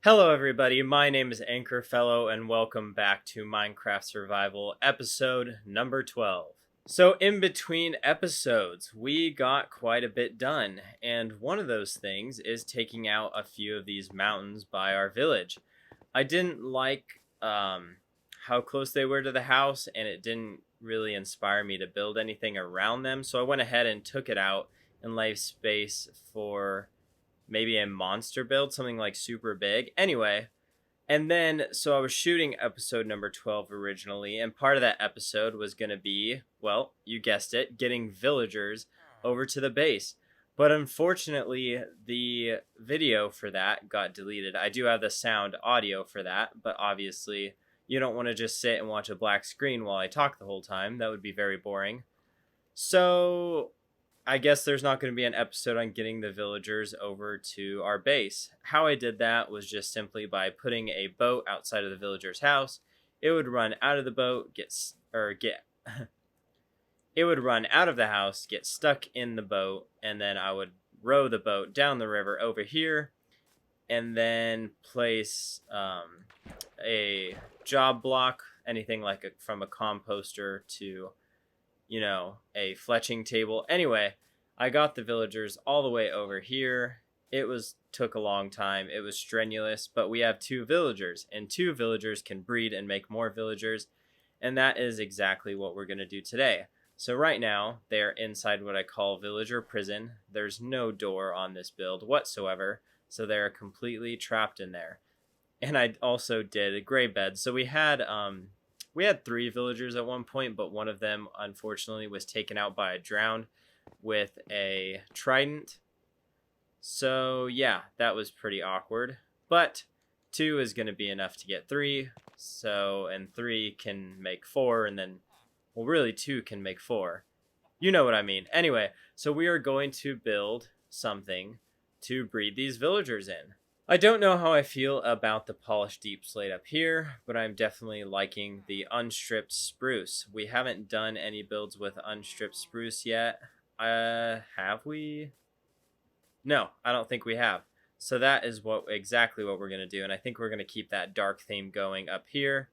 Hello everybody, my name is Anchor Fellow and welcome back to Minecraft Survival episode number 12. So in between episodes, we got quite a bit done, and one of those things is taking out a few of these mountains by our village. I didn't like how close they were to the house, and it didn't really inspire me to build anything around them, so I went ahead and took it out and left space for maybe a monster build, something like super big. Anyway, and then so I was shooting episode number 12 originally, and part of that episode was going to be, well, you guessed it, getting villagers over to the base. But unfortunately, the video for that got deleted. I do have the sound audio for that, but obviously you don't want to just sit and watch a black screen while I talk the whole time. That would be very boring. So I guess there's not going to be an episode on getting the villagers over to our base. How I did that was just simply by putting a boat outside of the villager's house. It would run out of the boat, it would run out of the house, get stuck in the boat, and then I would row the boat down the river over here, and then place a job block, anything like from a composter to a fletching table. Anyway, I got the villagers all the way over here. It took a long time. It was strenuous, but we have 2 villagers, and 2 villagers can breed and make more villagers, and that is exactly what we're going to do today. So right now, they're inside what I call villager prison. There's no door on this build whatsoever, so they're completely trapped in there. And I also did a gray bed. So we had 3 villagers at one point, but one of them, unfortunately, was taken out by a drowned with a trident. So, yeah, that was pretty awkward. But 2 is going to be enough to get 3. So, and 3 can make 4, and then, well, really 2 can make 4. You know what I mean. Anyway, so we are going to build something to breed these villagers in. I don't know how I feel about the polished deep slate up here, but I'm definitely liking the unstripped spruce. We haven't done any builds with unstripped spruce yet. Have we? No, I don't think we have. So that is exactly what we're going to do, and I think we're going to keep that dark theme going up here.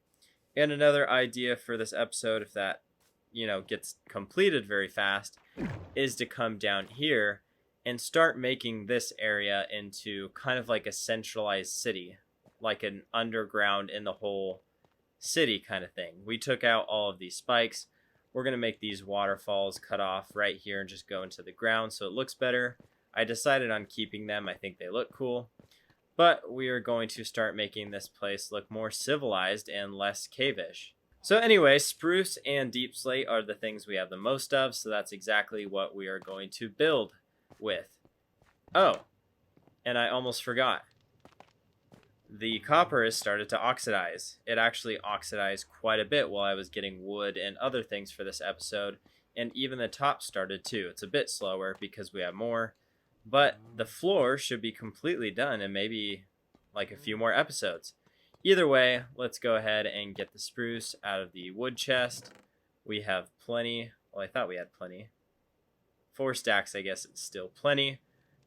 And another idea for this episode, if that, gets completed very fast, is to come down here and start making this area into kind of like a centralized city, like an underground in the whole city kind of thing. We took out all of these spikes. We're going to make these waterfalls cut off right here and just go into the ground so it looks better. I decided on keeping them. I think they look cool. But we are going to start making this place look more civilized and less cave-ish. So anyway, spruce and deep slate are the things we have the most of, so that's exactly what we are going to build with. Oh, and I almost forgot. The copper has started to oxidize. It actually oxidized quite a bit while I was getting wood and other things for this episode, and even the top started too. It's a bit slower because we have more, but the floor should be completely done in maybe like a few more episodes. Either way, let's go ahead and get the spruce out of the wood chest. We have plenty. Well, I thought we had plenty. 4 stacks, I guess it's still plenty.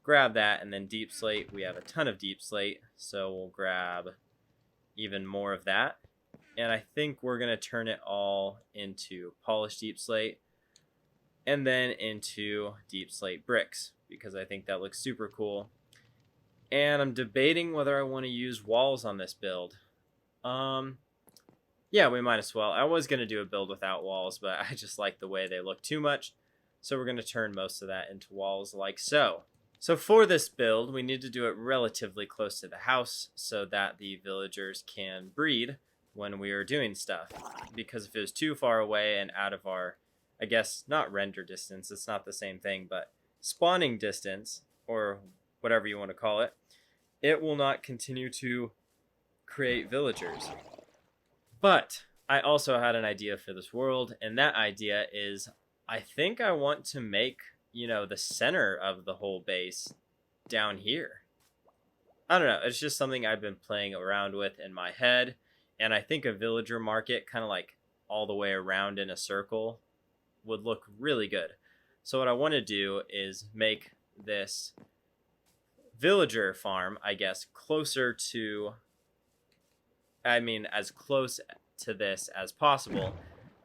Grab that, and then deep slate. We have a ton of deep slate, so we'll grab even more of that. And I think we're going to turn it all into polished deep slate and then into deep slate bricks because I think that looks super cool. And I'm debating whether I want to use walls on this build. Yeah, we might as well. I was going to do a build without walls, but I just like the way they look too much. So we're going to turn most of that into walls like so. So for this build, we need to do it relatively close to the house so that the villagers can breed when we are doing stuff. Because if it was too far away and out of our, I guess, not render distance, it's not the same thing, but spawning distance, or whatever you want to call it, it will not continue to create villagers. But I also had an idea for this world, and that idea is I think I want to make, the center of the whole base down here. I don't know. It's just something I've been playing around with in my head. And I think a villager market kind of like all the way around in a circle would look really good. So what I want to do is make this villager farm, I guess, closer to, I mean, as close to this as possible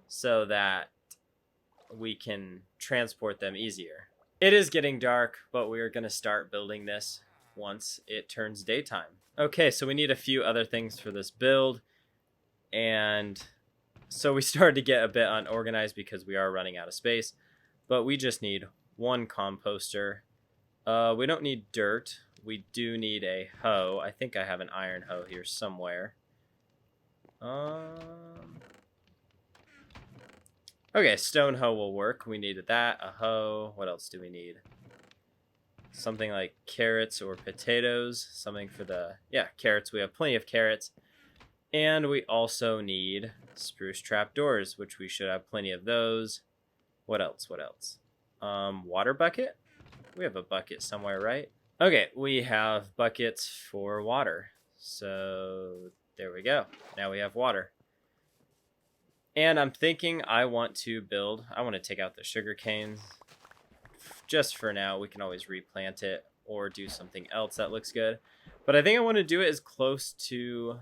so that we can transport them easier. It is getting dark, but we are going to start building this once it turns daytime. Okay, so we need a few other things for this build, and so we started to get a bit unorganized because we are running out of space, but we just need one composter. We don't need dirt. We do need a hoe. I think I have an iron hoe here somewhere. Okay, stone hoe will work. We needed that, a hoe. What else do we need? Something like carrots or potatoes. Something for the, yeah, carrots. We have plenty of carrots. And we also need spruce trapdoors, which we should have plenty of those. What else? What else? Water bucket? We have a bucket somewhere, right? Okay, we have buckets for water. So there we go. Now we have water. And I'm thinking I want to take out the sugar canes. Just for now, we can always replant it or do something else that looks good. But I think I want to do it as close to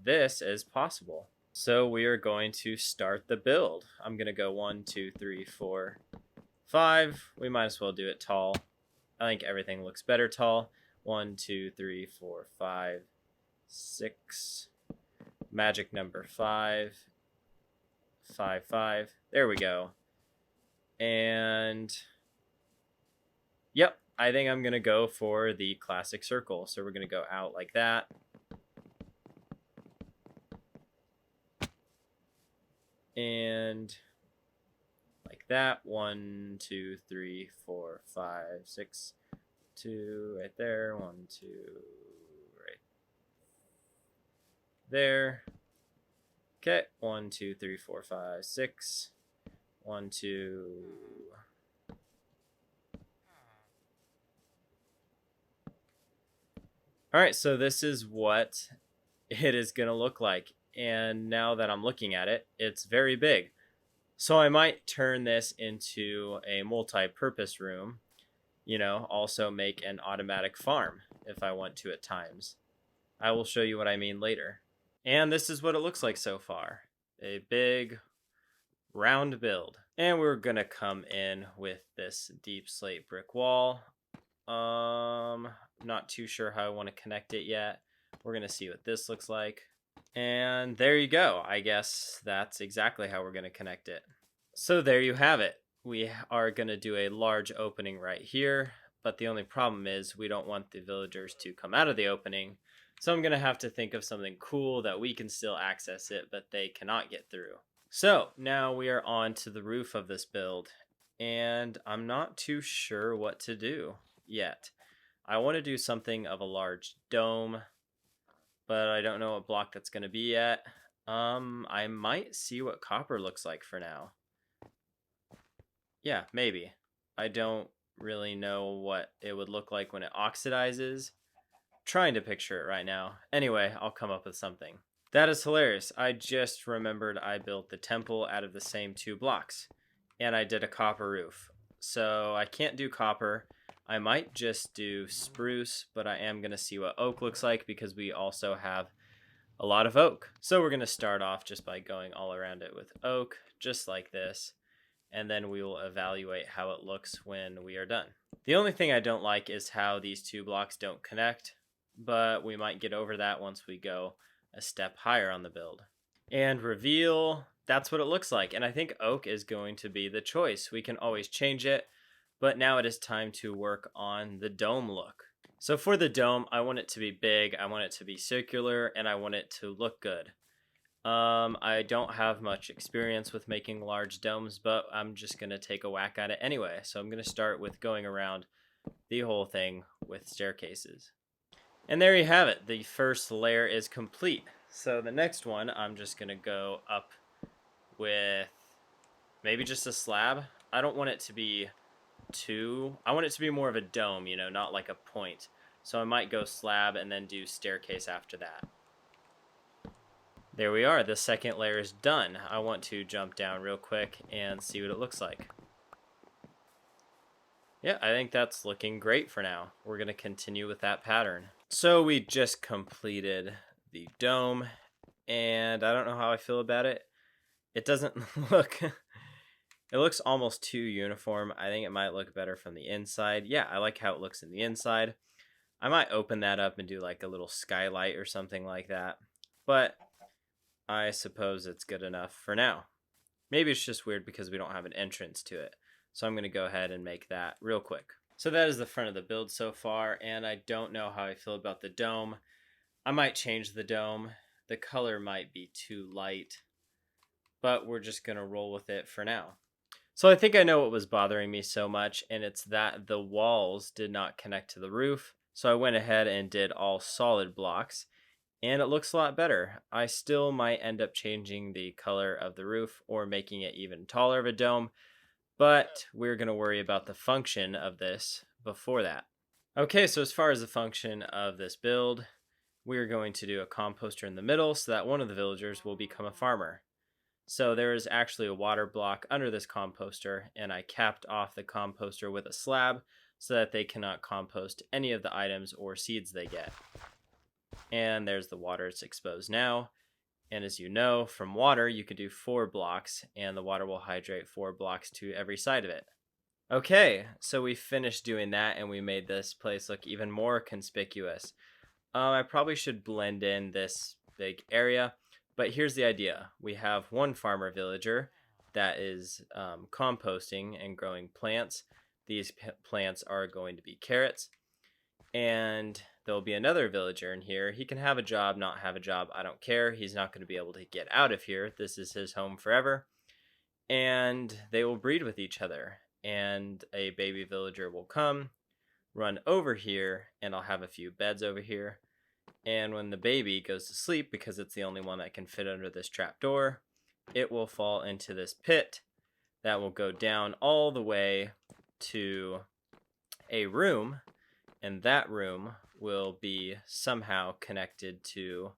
this as possible. So we are going to start the build. I'm going to go 1, 2, 3, 4, 5. We might as well do it tall. I think everything looks better tall. 1, 2, 3, 4, 5, 6. Magic number 5. 5, 5. There we go. And yep, I think I'm going to go for the classic circle. So we're going to go out like that. And like that. 1, 2, 3, 4, 5, 6. 2 right there. 1, 2 right there. Okay. 1, 2, 3, 4, 5, 6. 1, 2. All right, so this is what it is going to look like. And now that I'm looking at it, it's very big. So I might turn this into a multi-purpose room, you know, also make an automatic farm if I want to at times. I will show you what I mean later. And this is what it looks like so far. A big round build. And we're going to come in with this deep slate brick wall. Not too sure how I want to connect it yet. We're going to see what this looks like. And there you go. I guess that's exactly how we're going to connect it. So there you have it. We are going to do a large opening right here, but the only problem is we don't want the villagers to come out of the opening. So I'm going to have to think of something cool that we can still access it, but they cannot get through. So now we are on to the roof of this build, and I'm not too sure what to do yet. I want to do something of a large dome, but I don't know what block that's going to be yet. I might see what copper looks like for now. Yeah, maybe. I don't really know what it would look like when it oxidizes. Trying to picture it right now. Anyway, I'll come up with something. That is hilarious. I just remembered I built the temple out of the same 2 blocks. And I did a copper roof. So I can't do copper. I might just do spruce, but I am going to see what oak looks like because we also have a lot of oak. So we're going to start off just by going all around it with oak, just like this. And then we will evaluate how it looks when we are done. The only thing I don't like is how these 2 blocks don't connect, but we might get over that once we go a step higher on the build. And reveal, that's what it looks like. And I think oak is going to be the choice. We can always change it, but now it is time to work on the dome look. So for the dome, I want it to be big, I want it to be circular, and I want it to look good. I don't have much experience with making large domes, but I'm just going to take a whack at it anyway. So I'm going to start with going around the whole thing with staircases. And there you have it. The first layer is complete. So the next one, I'm just going to go up with maybe just a slab. I don't want it to be I want it to be more of a dome, you know, not like a point. So I might go slab and then do staircase after that. There we are. The second layer is done. I want to jump down real quick and see what it looks like. Yeah, I think that's looking great for now. We're going to continue with that pattern. So we just completed the dome, and I don't know how I feel about it. It doesn't look... It looks almost too uniform. I think it might look better from the inside. Yeah, I like how it looks in the inside. I might open that up and do like a little skylight or something like that. But I suppose it's good enough for now. Maybe it's just weird because we don't have an entrance to it. So I'm going to go ahead and make that real quick. So that is the front of the build so far, and I don't know how I feel about the dome. I might change the dome. The color might be too light, but we're just going to roll with it for now. So I think I know what was bothering me so much, and it's that the walls did not connect to the roof. So I went ahead and did all solid blocks, and it looks a lot better. I still might end up changing the color of the roof or making it even taller of a dome, but we're going to worry about the function of this before that. Okay, so as far as the function of this build, we're going to do a composter in the middle so that one of the villagers will become a farmer. So there is actually a water block under this composter, and I capped off the composter with a slab so that they cannot compost any of the items or seeds they get. And there's the water, it's exposed now. And as you know, from water, you could do 4 blocks, and the water will hydrate 4 blocks to every side of it. Okay, so we finished doing that, and we made this place look even more conspicuous. I probably should blend in this big area, but here's the idea. We have one farmer villager that is composting and growing plants. These plants are going to be carrots. And there'll be another villager in here. He can have a job, not have a job, I don't care. He's not going to be able to get out of here. This is his home forever. And they will breed with each other. And a baby villager will come, run over here, and I'll have a few beds over here. And when the baby goes to sleep, because it's the only one that can fit under this trapdoor, it will fall into this pit that will go down all the way to a room, and that room will be somehow connected to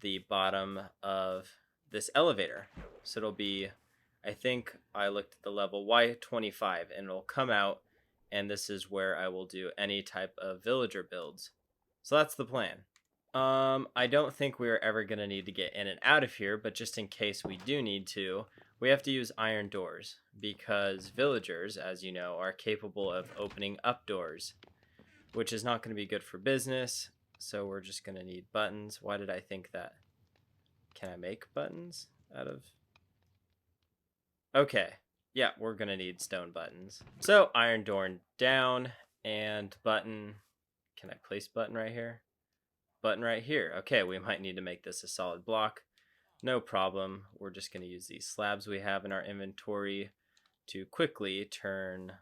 the bottom of this elevator. So it'll be, I think I looked at the level Y25, and it'll come out, and this is where I will do any type of villager builds. So that's the plan. I don't think we're ever going to need to get in and out of here, but just in case we do need to, we have to use iron doors, because villagers, as you know, are capable of opening up doors, which is not going to be good for business, so we're just going to need buttons. Why did I think that? Can I make buttons out of... Okay, yeah, we're going to need stone buttons. So, iron door down, and button... Can I place button right here? Button right here. Okay, we might need to make this a solid block. No problem. We're just going to use these slabs we have in our inventory to quickly turn...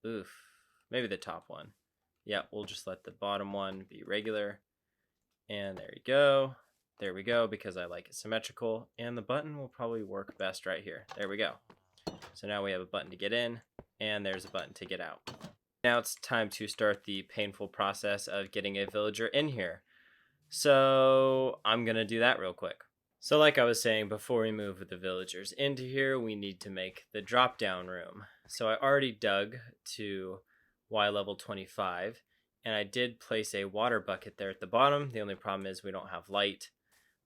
maybe the top one. Yeah, we'll just let the bottom one be regular. And there you go. There we go, because I like it symmetrical. And the button will probably work best right here. There we go. So now we have a button to get in, and there's a button to get out. Now it's time to start the painful process of getting a villager in here. So I'm going to do that real quick. So like I was saying, before we move the villagers into here, we need to make the drop down room. So I already dug to Y level 25, and I did place a water bucket there at the bottom. The only problem is we don't have light.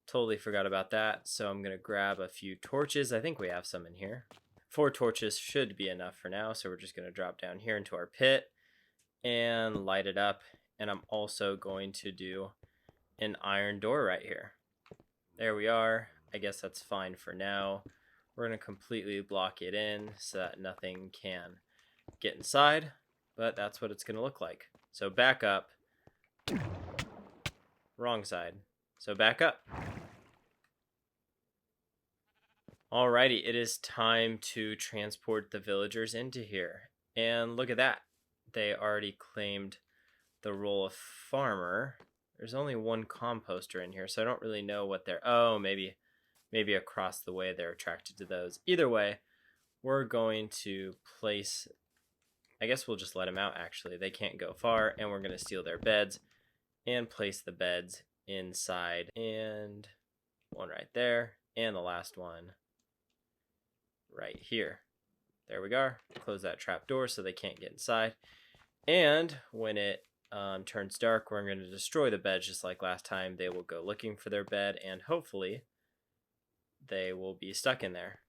Totally forgot about that. So I'm going to grab a few torches. I think we have some in here. 4 torches should be enough for now. So we're just going to drop down here into our pit and light it up. And I'm also going to do an iron door right here. There we are. I guess that's fine for now. We're going to completely block it in so that nothing can get inside, but that's what it's going to look like. So back up. Wrong side. So back up. Alrighty, it is time to transport the villagers into here. And look at that. They already claimed the role of farmer. There's only one composter in here, so I don't really know what they're... Oh, maybe across the way they're attracted to those. Either way, we're going to place... I guess we'll just let them out, actually. They can't go far, and we're going to steal their beds and place the beds inside. And one right there, and the last one right here. There we go. Close that trap door so they can't get inside. And when it turns dark, we're going to destroy the beds just like last time. They will go looking for their bed, and hopefully they will be stuck in there.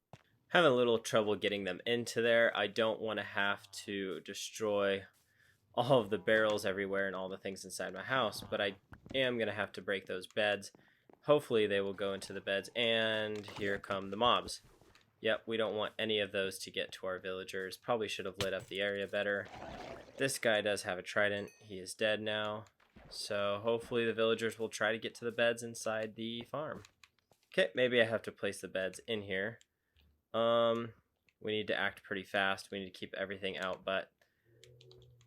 Having a little trouble getting them into there. I don't want to have to destroy all of the barrels everywhere and all the things inside my house, but I am going to have to break those beds. Hopefully they will go into the beds, and here come the mobs. Yep, we don't want any of those to get to our villagers. Probably should have lit up the area better. This guy does have a trident. He is dead now. So hopefully the villagers will try to get to the beds inside the farm. Okay, maybe I have to place the beds in here. We need to act pretty fast. We need to keep everything out, but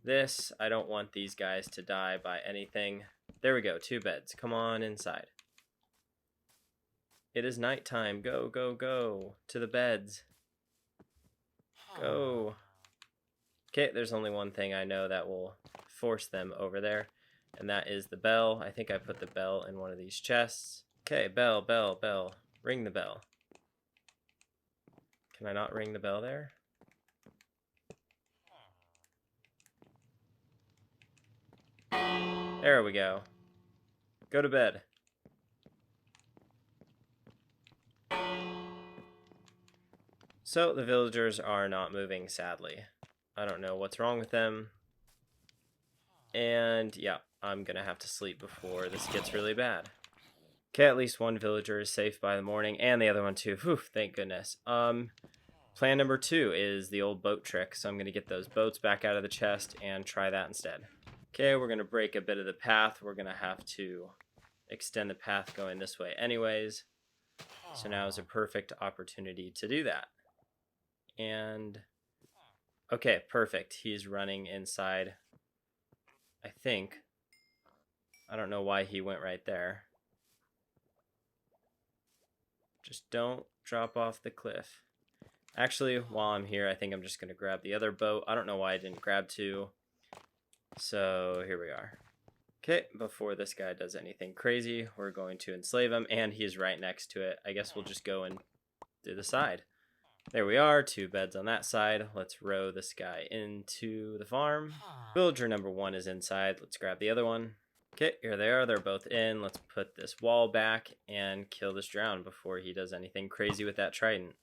this, I don't want these guys to die by anything. There we go, 2 beds. Come on inside. It is nighttime. Go, go, go to the beds. Go. Okay, there's only one thing I know that will force them over there, and that is the bell. I think I put the bell in one of these chests. Okay, bell, bell, bell. Ring the bell. Can I not ring the bell there? There we go. Go to bed. So the villagers are not moving, sadly. I don't know what's wrong with them. And yeah, I'm gonna have to sleep before this gets really bad. Okay, at least one villager is safe by the morning, and the other one too. Whew, thank goodness. Plan number 2 is the old boat trick, so I'm gonna get those boats back out of the chest and try that instead. Okay, we're gonna break a bit of the path. We're gonna have to extend the path going this way anyways. So now is a perfect opportunity to do that. And okay, perfect. He's running inside, I think. I don't know why he went right there. Just don't drop off the cliff. Actually, while I'm here, I think I'm just going to grab the other boat. I don't know why I didn't grab 2. So here we are. Okay, before this guy does anything crazy, we're going to enslave him, and he's right next to it. I guess we'll just go and do the side. There we are, 2 beds on that side. Let's row this guy into the farm. Villager number 1 is inside. Let's grab the other one. Okay, here they are. They're both in. Let's put this wall back and kill this drown before he does anything crazy with that trident.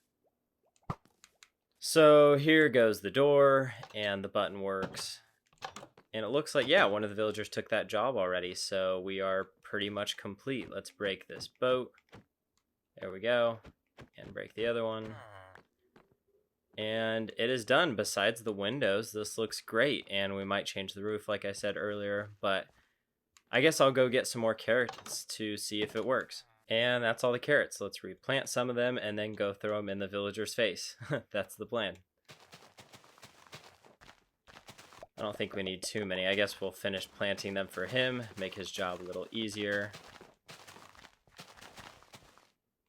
So here goes the door, and the button works. And it looks like, yeah, one of the villagers took that job already, so we are pretty much complete. Let's break this boat. There we go. And break the other one. And it is done. Besides the windows, this looks great. And we might change the roof, like I said earlier. But I guess I'll go get some more carrots to see if it works. And that's all the carrots. Let's replant some of them and then go throw them in the villager's face. That's the plan. I don't think we need too many. I guess we'll finish planting them for him, make his job a little easier.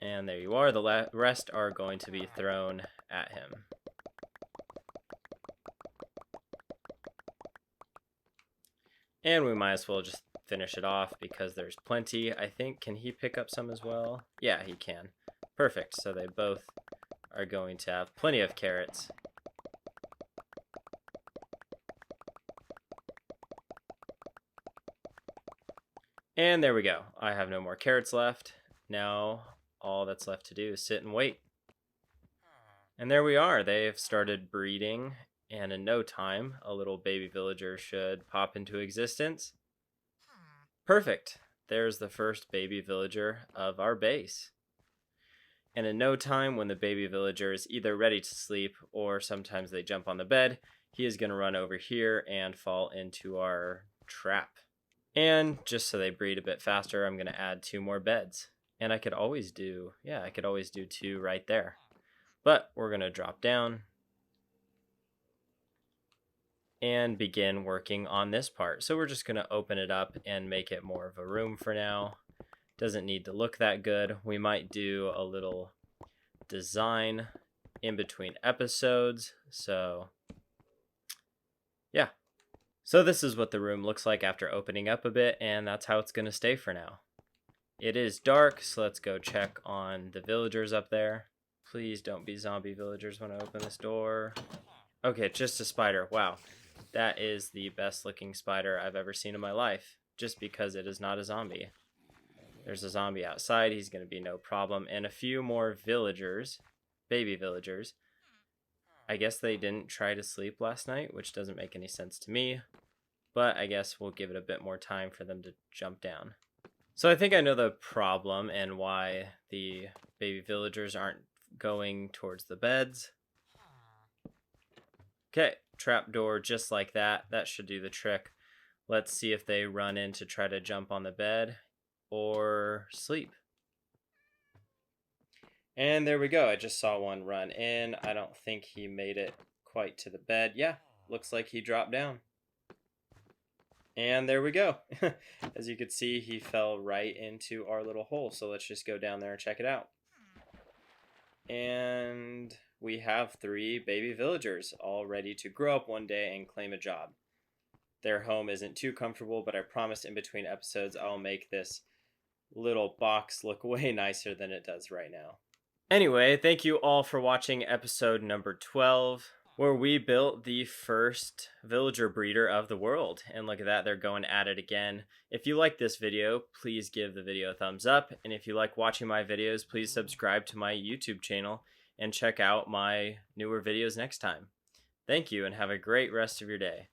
And there you are. The rest are going to be thrown at him. And we might as well just finish it off because there's plenty. I think, can he pick up some as well? Yeah, he can. Perfect. So they both are going to have plenty of carrots. And there we go. I have no more carrots left. Now all that's left to do is sit and wait. And there we are. They've started breeding, and in no time, a little baby villager should pop into existence. Perfect. There's the first baby villager of our base. And in no time, when the baby villager is either ready to sleep or sometimes they jump on the bed, he is going to run over here and fall into our trap. And just so they breed a bit faster, I'm going to add 2 more beds. And I could always do, 2 right there. But we're going to drop down and begin working on this part. So we're just going to open it up and make it more of a room for now. Doesn't need to look that good. We might do a little design in between episodes. So yeah. So this is what the room looks like after opening up a bit, and that's how it's going to stay for now. It is dark, so let's go check on the villagers up there. Please don't be zombie villagers when I open this door. Okay, just a spider. Wow. That is the best looking spider I've ever seen in my life, just because it is not a zombie. There's a zombie outside. He's going to be no problem. And a few more villagers, baby villagers. I guess they didn't try to sleep last night, which doesn't make any sense to me. But I guess we'll give it a bit more time for them to jump down. So I think I know the problem and why the baby villagers aren't going towards the beds. Okay, trapdoor just like that. That should do the trick. Let's see if they run in to try to jump on the bed or sleep. And there we go. I just saw one run in. I don't think he made it quite to the bed. Yeah, looks like he dropped down. And there we go. As you can see, he fell right into our little hole. So let's just go down there and check it out. And we have 3 baby villagers all ready to grow up one day and claim a job. Their home isn't too comfortable, but I promise in between episodes I'll make this little box look way nicer than it does right now. Anyway, thank you all for watching episode number 12, where we built the first villager breeder of the world. And look at that, they're going at it again. If you like this video, please give the video a thumbs up. And if you like watching my videos, please subscribe to my YouTube channel and check out my newer videos next time. Thank you and have a great rest of your day.